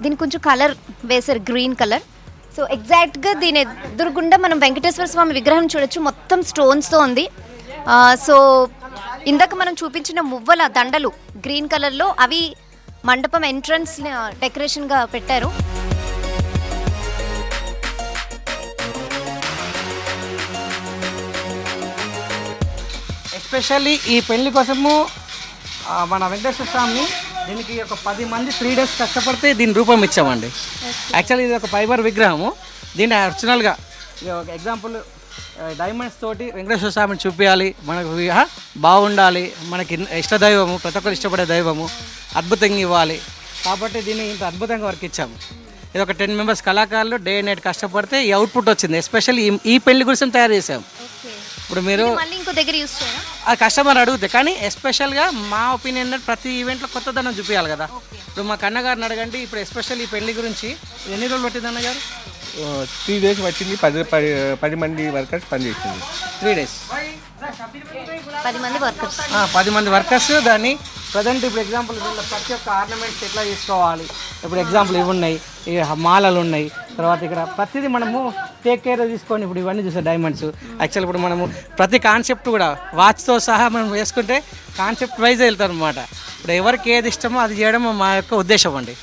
[SPEAKER 1] దీనికి కొంచెం కలర్ వేశారు, గ్రీన్ కలర్. సో ఎగ్జాక్ట్గా దీని ఎదురుగుండా మనం వెంకటేశ్వర స్వామి విగ్రహం చూడొచ్చు, మొత్తం స్టోన్స్తో ఉంది. సో ఇందాక మనం చూపించిన మువ్వల దండలు గ్రీన్ కలర్లో, అవి మండపం ఎంట్రన్స్ డెకరేషన్గా పెట్టారు.
[SPEAKER 2] ఎస్పెషల్లీ ఈ పెళ్లి కోసము మన వెంకటేశ్వర స్వామిని దీనికి ఒక 10 మంది 3 days కష్టపడితే దీని రూపం ఇచ్చామండి. యాక్చువల్లీ ఇది ఒక ఫైబర్ విగ్రహము. దీన్ని ఒరిజినల్గా ఒక ఎగ్జాంపుల్ డైమండ్స్ తోటి వెంకటేశ్వర స్వామిని చూపించాలి, మనకు బాగుండాలి, మనకి ఇష్టదైవము, ప్రతి ఒక్కరు ఇష్టపడే దైవము, అద్భుతంగా ఇవ్వాలి కాబట్టి దీన్ని ఇంత అద్భుతంగా వర్క్ ఇచ్చాము. ఇది ఒక 10 members కళాకారులు డే నైట్ కష్టపడితే ఈ అవుట్పుట్ వచ్చింది. ఎస్పెషల్లీ ఈ పెళ్లి కోసం తయారు చేసాం. ఇప్పుడు మీరు
[SPEAKER 1] ఇంకో దగ్గర యూస్ చేయరా?
[SPEAKER 2] ఆ కస్టమర్ అడిగితే, కానీ ఎస్పెషల్గా మా ఒపీనియన్ ఏంటంటే ప్రతి ఈవెంట్లో కొత్తదనం చూపించాలి కదా. ఇప్పుడు మా కన్నగారిని అడగండి, ఇప్పుడు ఎస్పెషల్ ఈ పెళ్లి గురించి ఎన్ని రోజులు పట్టింది అన్నగారు?
[SPEAKER 3] 3 days వచ్చింది. 10 మంది వర్కర్స్ పనిచేసింది.
[SPEAKER 2] 3 days
[SPEAKER 1] 10 మంది వర్కర్స్.
[SPEAKER 2] 10 మంది వర్కర్స్. దాన్ని ప్రజెంట్ ఇప్పుడు ఎగ్జాంపుల్ వీళ్ళ ప్రతి ఒక్క ఆర్నమెంట్స్ ఎట్లా తీసుకోవాలి, ఇప్పుడు ఎగ్జాంపుల్ ఇవి ఉన్నాయి, ఈ మాలలు ఉన్నాయి, తర్వాత ఇక్కడ ప్రతిదీ మనము టేక్ కేర్ తీసుకొని ఇప్పుడు ఇవన్నీ చూసాం డైమండ్స్. యాక్చువల్ ఇప్పుడు మనము ప్రతి కాన్సెప్ట్ కూడా వాచ్తో సహా మనం వేసుకుంటే కాన్సెప్ట్ వైజ్ వెళ్తాం అనమాట. ఇప్పుడు ఎవరికి ఏది ఇష్టమో అది చేయడం మా యొక్క ఉద్దేశం అండి.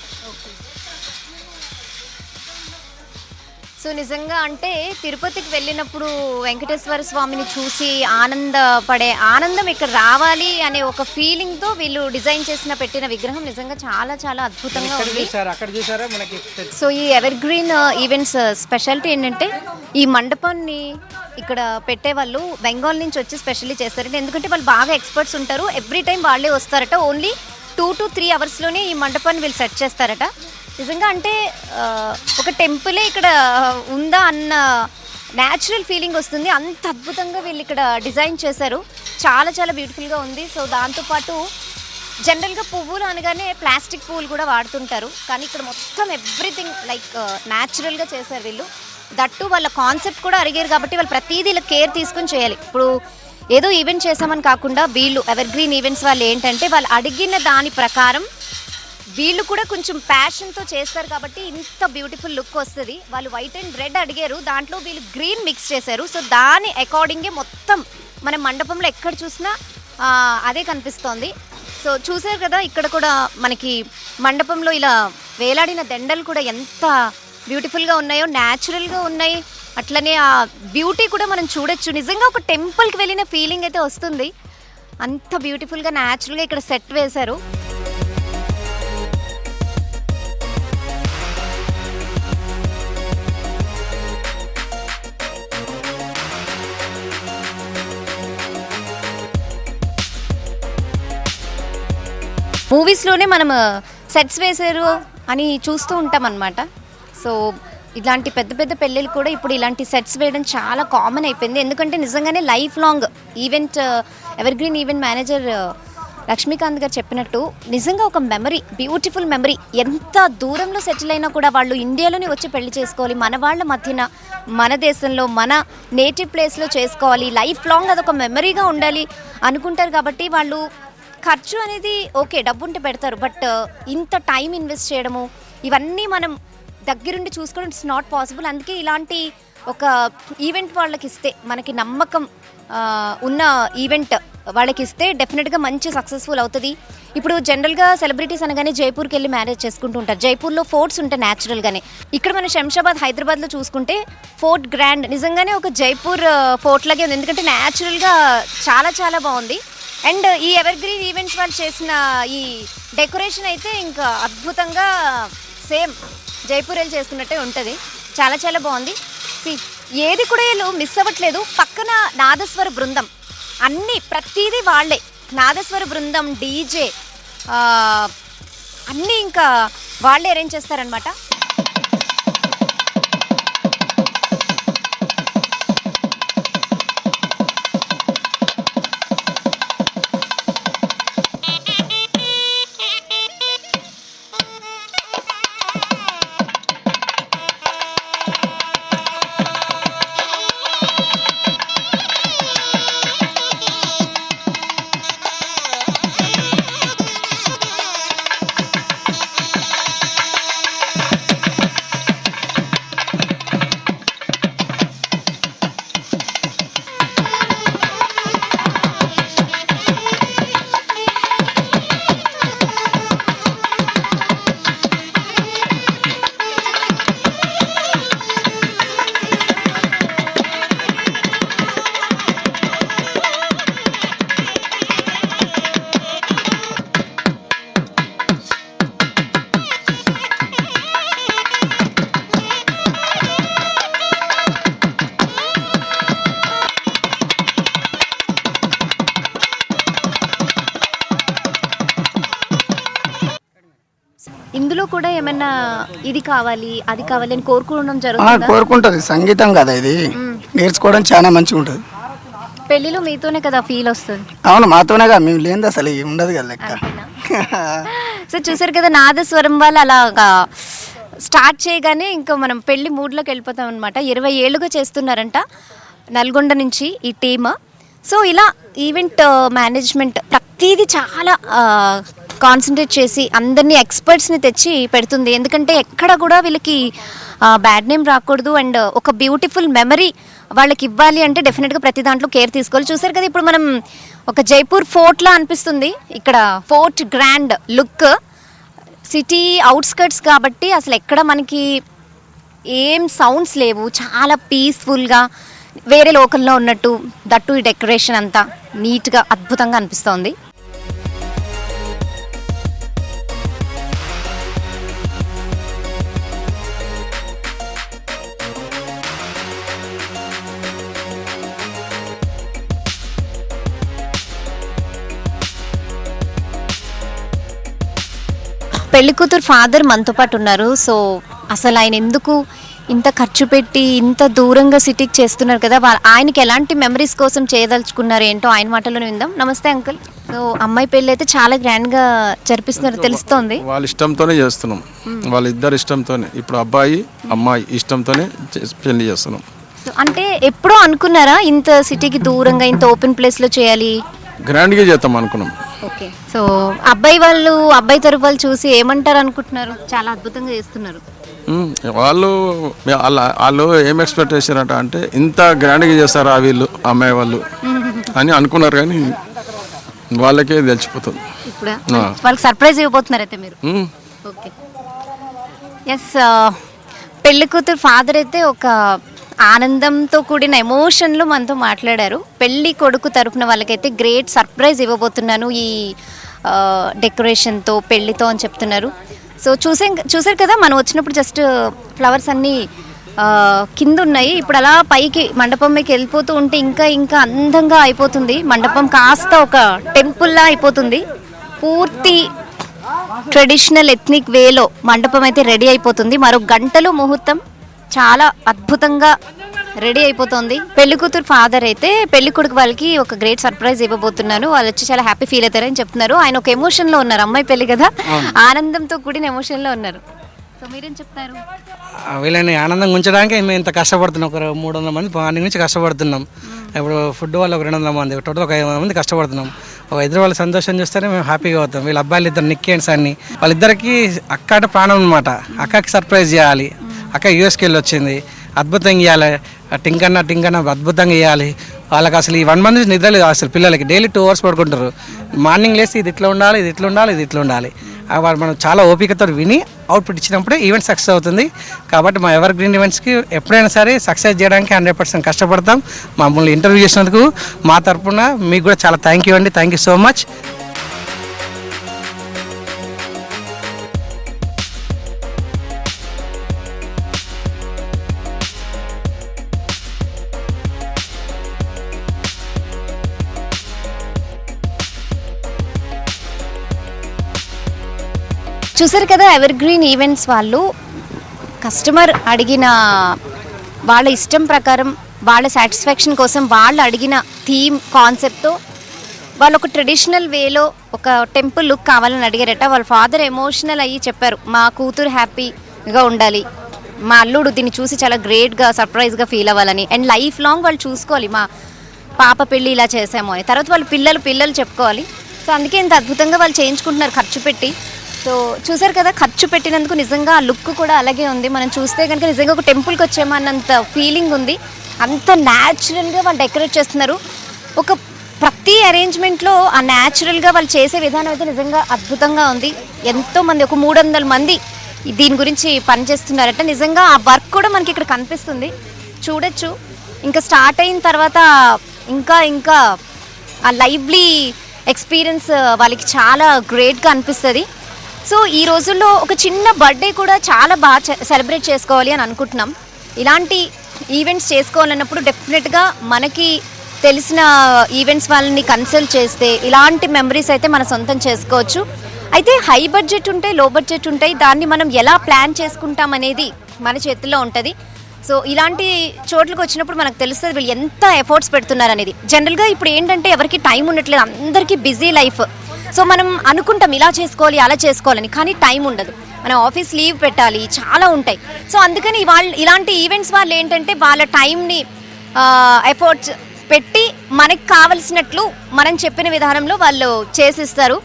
[SPEAKER 1] సో నిజంగా అంటే తిరుపతికి వెళ్ళినప్పుడు వెంకటేశ్వర స్వామిని చూసి ఆనందం ఇక్కడ రావాలి అనే ఒక ఫీలింగ్తో వీళ్ళు డిజైన్ చేసిన పెట్టిన విగ్రహం నిజంగా చాలా చాలా అద్భుతంగా ఉంది.
[SPEAKER 2] అక్కడ చూసారా మనకి.
[SPEAKER 1] సో ఈ ఎవర్ గ్రీన్ ఈవెంట్స్ స్పెషాలిటీ ఏంటంటే ఈ మండపాన్ని ఇక్కడ పెట్టేవాళ్ళు బెంగాల్ నుంచి వచ్చి స్పెషల్లీ చేస్తారంటే, ఎందుకంటే వాళ్ళు బాగా ఎక్స్పర్ట్స్ ఉంటారు. ఎవ్రీ టైం వాళ్ళే వస్తారట. ఓన్లీ 2 to 3 అవర్స్లోనే ఈ మండపాన్ని వీళ్ళు సెట్ చేస్తారట. నిజంగా అంటే ఒక టెంపులే ఇక్కడ ఉందా అన్న న్యాచురల్ ఫీలింగ్ వస్తుంది. అంత అద్భుతంగా వీళ్ళు ఇక్కడ డిజైన్ చేశారు. చాలా చాలా బ్యూటిఫుల్గా ఉంది. సో దాంతోపాటు జనరల్గా పువ్వులు అనగానే ప్లాస్టిక్ పువ్వులు కూడా వాడుతుంటారు, కానీ ఇక్కడ మొత్తం ఎవ్రీథింగ్ లైక్ న్యాచురల్గా చేశారు వీళ్ళు. దట్టు వాళ్ళ కాన్సెప్ట్ కూడా అడిగారు కాబట్టి వాళ్ళు ప్రతిదీ ఇలా కేర్ తీసుకుని చేయాలి. ఇప్పుడు ఏదో ఈవెంట్ చేసామని కాకుండా వీళ్ళు ఎవర్ గ్రీన్ ఈవెంట్స్ వాళ్ళు ఏంటంటే వాళ్ళు అడిగిన దాని ప్రకారం వీళ్ళు కూడా కొంచెం ప్యాషన్తో చేస్తారు కాబట్టి ఇంత బ్యూటిఫుల్ లుక్ వస్తుంది. వాళ్ళు వైట్ అండ్ రెడ్ అడిగారు, దాంట్లో వీళ్ళు గ్రీన్ మిక్స్ చేశారు. సో దాని అకార్డింగే మొత్తం మన మండపంలో ఎక్కడ చూసినా అదే కనిపిస్తోంది. సో చూసారు కదా, ఇక్కడ కూడా మనకి మండపంలో ఇలా వేలాడిన దండలు కూడా ఎంత బ్యూటిఫుల్గా ఉన్నాయో, న్యాచురల్గా ఉన్నాయి. అట్లనే ఆ బ్యూటీ కూడా మనం చూడొచ్చు. నిజంగా ఒక టెంపుల్కి వెళ్ళిన ఫీలింగ్ అయితే వస్తుంది. అంత బ్యూటిఫుల్గా న్యాచురల్గా ఇక్కడ సెట్ వేశారు. మూవీస్లోనే మనం సెట్స్ వేశారు అని చూస్తూ ఉంటాం అన్నమాట. సో ఇలాంటి పెద్ద పెద్ద పెళ్ళిళ్ళు కూడా ఇప్పుడు ఇలాంటి సెట్స్ వేయడం చాలా కామన్ అయిపోయింది. ఎందుకంటే నిజంగానే lifelong event evergreen event manager Lakshmikanth garu చెప్పినట్టు నిజంగా ఒక మెమరీ, బ్యూటిఫుల్ మెమరీ. ఎంత దూరంలో సెటిల్ అయినా కూడా వాళ్ళు ఇండియాలోనే వచ్చి పెళ్లి చేసుకోవాలి, మన వాళ్ళ మధ్యన మన దేశంలో మన నేటివ్ ప్లేస్లో చేసుకోవాలి, లైఫ్ లాంగ్ అదొక మెమరీగా ఉండాలి అనుకుంటారు. కాబట్టి వాళ్ళు ఖర్చు అనేది ఓకే డబ్బుంటే పెడతారు, బట్ ఇంత టైం ఇన్వెస్ట్ చేయడము ఇవన్నీ మనం దగ్గరుండి చూసుకోవడం ఇట్స్ నాట్ పాసిబుల్. అందుకే ఇలాంటి ఒక ఈవెంట్ వాళ్ళకి ఇస్తే, మనకి నమ్మకం ఉన్న ఈవెంట్ వాళ్ళకి ఇస్తే డెఫినెట్గా మంచి సక్సెస్ఫుల్ అవుతుంది. ఇప్పుడు జనరల్గా సెలబ్రిటీస్ అనగానే జైపూర్కి వెళ్ళి మ్యారేజ్ చేసుకుంటూ ఉంటారు. జైపూర్లో ఫోర్ట్స్ ఉంటాయి న్యాచురల్గానే. ఇక్కడ మనం శంషాబాద్, హైదరాబాద్లో చూసుకుంటే ఫోర్ట్ గ్రాండ్ నిజంగానే ఒక జైపూర్ ఫోర్ట్ లాగే ఉంది, ఎందుకంటే న్యాచురల్గా చాలా చాలా బాగుంది. అండ్ ఈ ఎవర్ గ్రీన్ ఈవెంట్స్ వాళ్ళు చేసిన ఈ డెకరేషన్ అయితే ఇంకా అద్భుతంగా సేమ్ జైపూర్ వెళ్ళి చేసుకున్నట్టే ఉంటుంది. చాలా చాలా బాగుంది. ఏది కూడా వీళ్ళు మిస్ అవ్వట్లేదు. పక్కన నాదస్వర బృందం అన్నీ ప్రతిదీ వాళ్ళే, నాదస్వర బృందం, డీజే అన్నీ ఇంకా వాళ్ళే అరేంజ్ చేస్తారనమాట. ఇందులో కూడా ఏమన్నా ఇది కావాలి అది కావాలి అని కోరుకోవడం జరుగుతుంది.
[SPEAKER 6] కోరుకుంటది, సంగీతం కదా ఇది, నేర్చుకోవడం చాలా మంచిగా ఉంటుంది.
[SPEAKER 1] పెళ్లిలో మీతోనే కదా ఫీల్ వస్తుంది.
[SPEAKER 6] అవును, మాతోనే కదా, మేము లేనిది అసలు ఉండదు కదా లెక్క.
[SPEAKER 1] సో చూసారు కదా, నాదస్వరం వాళ్ళు అలాగా స్టార్ట్ చేయగానే ఇంకా మనం పెళ్లి మూడ్లోకి వెళ్ళిపోతాం అనమాట. 20 ఏళ్ళుగా చేస్తున్నారంట నల్గొండ నుంచి ఈ టీమ్. సో ఇలా ఈవెంట్ మేనేజ్మెంట్ ప్రతిదీ చాలా కాన్సన్ట్రేట్ చేసి అందరినీ ఎక్స్పర్ట్స్ని తెచ్చి పెడుతుంది. ఎందుకంటే ఎక్కడ కూడా వీళ్ళకి బ్యాడ్ నేమ్ రాకూడదు అండ్ ఒక బ్యూటిఫుల్ మెమరీ వాళ్ళకి ఇవ్వాలి అంటే డెఫినెట్గా ప్రతి దాంట్లో కేర్ తీసుకోవాలి. చూసారు కదా, ఇప్పుడు మనం ఒక జైపూర్ ఫోర్ట్లా అనిపిస్తుంది. ఇక్కడ fort grand look, city outskirts కాబట్టి అసలు ఎక్కడ మనకి ఏం సౌండ్స్ లేవు, చాలా పీస్ఫుల్గా వేరే లోకల్లో ఉన్నట్టు, దట్టు ఈ డెకరేషన్ అంతా నీట్గా అద్భుతంగా అనిపిస్తోంది. పెళ్లి కూతురు ఫాదర్ మనతో పాటు ఉన్నారు. సో అసలు ఆయన ఎందుకు ఇంత ఖర్చు పెట్టి ఇంత దూరంగా సిటీకి చేస్తున్నారు కదా, ఆయనకి ఎలాంటి మెమరీస్ కోసం చేయదలుచుకున్నారు ఏంటో ఆయన మాటలోనే విందాం. నమస్తే అంకుల్. సో అమ్మాయి పెళ్ళి అయితే చాలా గ్రాండ్గా జరిపిస్తున్నారు తెలుస్తోంది.
[SPEAKER 7] వాళ్ళ ఇష్టంతోనే చేస్తున్నాం, వాళ్ళిద్దరు ఇష్టంతోనే. ఇప్పుడు అబ్బాయి అమ్మాయి ఇష్టంతోనే పెళ్లి చేస్తున్నాం.
[SPEAKER 1] సో అంటే ఎప్పుడో అనుకున్నారా ఇంత సిటీకి దూరంగా ఇంత ఓపెన్ ప్లేస్లో చేయాలి?
[SPEAKER 7] గ్రాండ్గా చేద్దాం అనుకున్నాం.
[SPEAKER 1] ఓకే. సో అబ్బాయి తరపు వాళ్ళు చూసి ఏమంటారు అనుకుంటున్నారు? చాలా అద్భుతంగా చేస్తున్నారు.
[SPEAKER 7] వాళ్ళు ఏం ఎక్స్పెక్ట్ చేశారట అంటే ఇంత గ్రాండ్గా చేస్తారా వీళ్ళు అమ్మాయి వాళ్ళు అని అనుకున్నారు, కానీ వాళ్ళకే తెలిసిపోతుంది.
[SPEAKER 1] ఇప్పుడు వాళ్ళకి సర్ప్రైజ్ ఇవ్వబోతున్నారు అయితే మీరు. ఓకే. ఎస్, పెళ్లి కూతురు ఫాదర్ అయితే ఒక ఆనందంతో కూడిన ఎమోషన్లు మనతో మాట్లాడారు. పెళ్లి కొడుకు తరపున వాళ్ళకైతే గ్రేట్ సర్ప్రైజ్ ఇవ్వబోతున్నాను ఈ డెకరేషన్తో, పెళ్లితో అని చెప్తున్నారు. సో చూసారు కదా, మనం వచ్చినప్పుడు జస్ట్ ఫ్లవర్స్ అన్నీ కింద ఉన్నాయి, ఇప్పుడు అలా పైకి మండపం మీదకి వెళ్ళిపోతూ ఉంటే ఇంకా ఇంకా అందంగా అయిపోతుంది. మండపం కాస్త ఒక టెంపుల్లా అయిపోతుంది. పూర్తి ట్రెడిషనల్ ఎథ్నిక్ వేలో మండపం అయితే రెడీ అయిపోతుంది. మరో గంటలో ముహూర్తం చాలా అద్భుతంగా రెడీ అయిపోతుంది. పెళ్లి కూతురు ఫాదర్ అయితే పెళ్లి కొడుకు వాళ్ళకి ఒక గ్రేట్ సర్ప్రైజ్ ఇవ్వబోతున్నాను, వాళ్ళు వచ్చి చాలా హ్యాపీ ఫీల్ అవుతారని చెప్తున్నారు. ఆయన ఒక ఎమోషన్లో ఉన్నారు, అమ్మాయి పెళ్లి కదా, ఆనందంతో కూడిన ఎమోషన్లో ఉన్నారు. సో మీరేం చెప్తారు?
[SPEAKER 2] వీళ్ళని ఆనందంగా ఉంచడానికి మేము ఇంత కష్టపడుతున్నాం. ఒక 300 మంది మార్నింగ్ నుంచి కష్టపడుతున్నాం. ఇప్పుడు ఫుడ్ వాళ్ళు ఒక 200 మంది, టోటల్ ఒక 500 మంది కష్టపడుతున్నాం. ఒక ఇద్దరు వాళ్ళ సంతోషం చూస్తేనే మేము హ్యాపీగా అవుతాం. వీళ్ళ అబ్బాయిలు ఇద్దరు నిక్కీ అండ్ సన్నీ, వాళ్ళిద్దరికి అక్క అంటే ప్రాణం అనమాట. అక్కకి సర్ప్రైజ్ చేయాలి. అక్క యూఎస్కి వెళ్ళి వచ్చింది, అద్భుతంగా ఇవ్వాలి. టింకన్నా అద్భుతంగా ఇవ్వాలి. వాళ్ళకి అసలు ఈ 1 మంత్ నిద్ర లేదు అసలు. పిల్లలకి డైలీ 2 hours పడుకుంటారు. మార్నింగ్ లేసి ఇది ఇట్లా ఉండాలి, ఇది ఇట్లా ఉండాలి, ఇది ఇట్లా ఉండాలి. వాళ్ళు మనం చాలా ఓపికతో విని అవుట్పుట్ ఇచ్చినప్పుడే ఈవెంట్ సక్సెస్ అవుతుంది. కాబట్టి మా ఎవర్ గ్రీన్ ఈవెంట్స్కి ఎప్పుడైనా సరే సక్సెస్ చేయడానికి 100% కష్టపడతాం. మమ్మల్ని ఇంటర్వ్యూ చేసినందుకు మా తరఫున మీకు కూడా చాలా థ్యాంక్ యూ అండి. Thank you so much.
[SPEAKER 1] చూసారు కదా, ఎవర్ గ్రీన్ ఈవెంట్స్ వాళ్ళు కస్టమర్ అడిగిన వాళ్ళ ఇష్టం ప్రకారం, వాళ్ళ సాటిస్ఫాక్షన్ కోసం వాళ్ళు అడిగిన థీమ్ కాన్సెప్ట్తో వాళ్ళు ఒక ట్రెడిషనల్ వేలో ఒక టెంపుల్ లుక్ కావాలని అడిగారట. వాళ్ళ ఫాదర్ ఎమోషనల్ అయ్యి చెప్పారు, మా కూతురు హ్యాపీగా ఉండాలి, మా అల్లుడు దీన్ని చూసి చాలా గ్రేట్గా సర్ప్రైజ్గా ఫీల్ అవ్వాలని, అండ్ లైఫ్ లాంగ్ వాళ్ళు చూసుకోవాలి మా పాప పెళ్ళి ఇలా చేసాము అని. తర్వాత వాళ్ళు పిల్లలు చెప్పుకోవాలి. సో అందుకే ఇంత అద్భుతంగా వాళ్ళు చేయించుకుంటున్నారు ఖర్చు పెట్టి. సో చూసారు కదా, ఖర్చు పెట్టినందుకు నిజంగా ఆ లుక్ కూడా అలాగే ఉంది. మనం చూస్తే కనుక నిజంగా ఒక టెంపుల్కి వచ్చామన్నంత ఫీలింగ్ ఉంది. అంత న్యాచురల్గా వాళ్ళు డెకరేట్ చేస్తున్నారు. ఒక ప్రతి అరేంజ్మెంట్లో ఆ న్యాచురల్గా వాళ్ళు చేసే విధానం అయితే నిజంగా అద్భుతంగా ఉంది. ఎంతోమంది, ఒక 300 మంది దీని గురించి పనిచేస్తున్నారట. నిజంగా ఆ వర్క్ కూడా మనకి ఇక్కడ కనిపిస్తుంది, చూడొచ్చు. ఇంకా స్టార్ట్ అయిన తర్వాత ఇంకా ఇంకా ఆ లైవ్లీ ఎక్స్పీరియన్స్ వాళ్ళకి చాలా గ్రేట్గా అనిపిస్తుంది. సో ఈ రోజుల్లో ఒక చిన్న బర్త్డే కూడా చాలా బాగా సెలబ్రేట్ చేసుకోవాలి అని అనుకుంటున్నాం. ఇలాంటి ఈవెంట్స్ చేసుకోవాలన్నప్పుడు డెఫినెట్గా మనకి తెలిసిన ఈవెంట్స్ వాళ్ళని కన్సల్ట్ చేస్తే ఇలాంటి మెమరీస్ అయితే మన సొంతం చేసుకోవచ్చు. అయితే హై బడ్జెట్ ఉంటాయి, లో బడ్జెట్ ఉంటాయి, దాన్ని మనం ఎలా ప్లాన్ చేసుకుంటాం అనేది మన చేతుల్లో ఉంటుంది. సో ఇలాంటి చోట్లకు వచ్చినప్పుడు మనకు తెలుస్తుంది వీళ్ళు ఎంత ఎఫర్ట్స్ పెడుతున్నారు అనేది. జనరల్గా ఇప్పుడు ఏంటంటే ఎవరికి టైం ఉండట్లేదు, అందరికీ బిజీ లైఫ్. సో మనం అనుకుంటాం ఇలా చేసుకోవాలి అలా చేసుకోవాలని, కానీ టైం ఉండదు. మనం ఆఫీస్ లీవ్ పెట్టాలి, చాలా ఉంటాయి. సో అందుకని ఇలాంటి ఈవెంట్స్ వాళ్ళు ఏంటంటే వాళ్ళ టైంని ఎఫర్ట్స్ పెట్టి మనకి కావలసినట్లు మనం చెప్పిన విధానంలో వాళ్ళు చేసిస్తారు.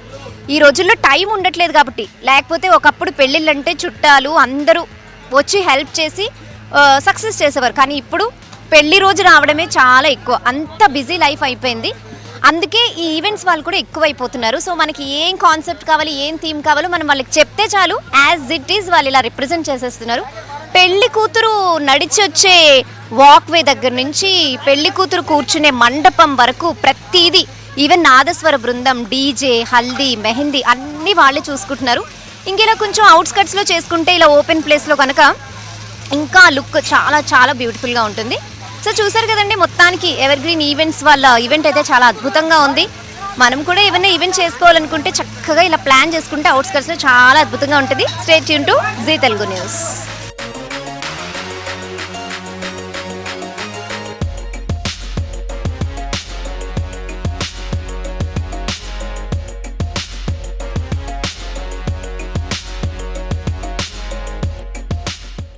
[SPEAKER 1] ఈ రోజుల్లో టైం ఉండట్లేదు కాబట్టి, లేకపోతే ఒకప్పుడు పెళ్ళిళ్ళంటే చుట్టాలు అందరూ వచ్చి హెల్ప్ చేసి సక్సెస్ చేసేవారు. కానీ ఇప్పుడు పెళ్లి రోజు రావడమే చాలా ఎక్కువ, అంత బిజీ లైఫ్ అయిపోయింది. అందుకే ఈ ఈవెంట్స్ వాళ్ళు కూడా ఎక్కువైపోతున్నారు. సో మనకి ఏం కాన్సెప్ట్ కావాలి, ఏం థీమ్ కావాలో మనం వాళ్ళకి చెప్తే చాలు, యాజ్ ఇట్ ఈజ్ వాళ్ళు ఇలా రిప్రజెంట్ చేసేస్తున్నారు. పెళ్లి కూతురు నడిచి వచ్చే వాక్వే దగ్గర నుంచి పెళ్లి కూతురు కూర్చునే మండపం వరకు ప్రతిదీ, ఈవెన్ నాదస్వర బృందం, డీజే, హల్దీ, మెహందీ అన్నీ వాళ్ళే చూసుకుంటున్నారు. ఇంకేలా కొంచెం అవుట్స్కట్స్లో చేసుకుంటే ఇలా ఓపెన్ ప్లేస్లో కనుక ఇంకా లుక్ చాలా చాలా బ్యూటిఫుల్గా ఉంటుంది. సో చూసారు కదండి, మొత్తానికి ఎవర్ గ్రీన్ ఈవెంట్స్ వాళ్ళ ఈవెంట్ అయితే చాలా అద్భుతంగా ఉంది. మనం కూడా ఏమైనా ఈవెంట్ చేసుకోవాలనుకుంటే చక్కగా ఇలా ప్లాన్ చేసుకుంటే అవుట్స్కట్స్లో చాలా అద్భుతంగా ఉంటుంది. Stay tune to Zee Telugu news.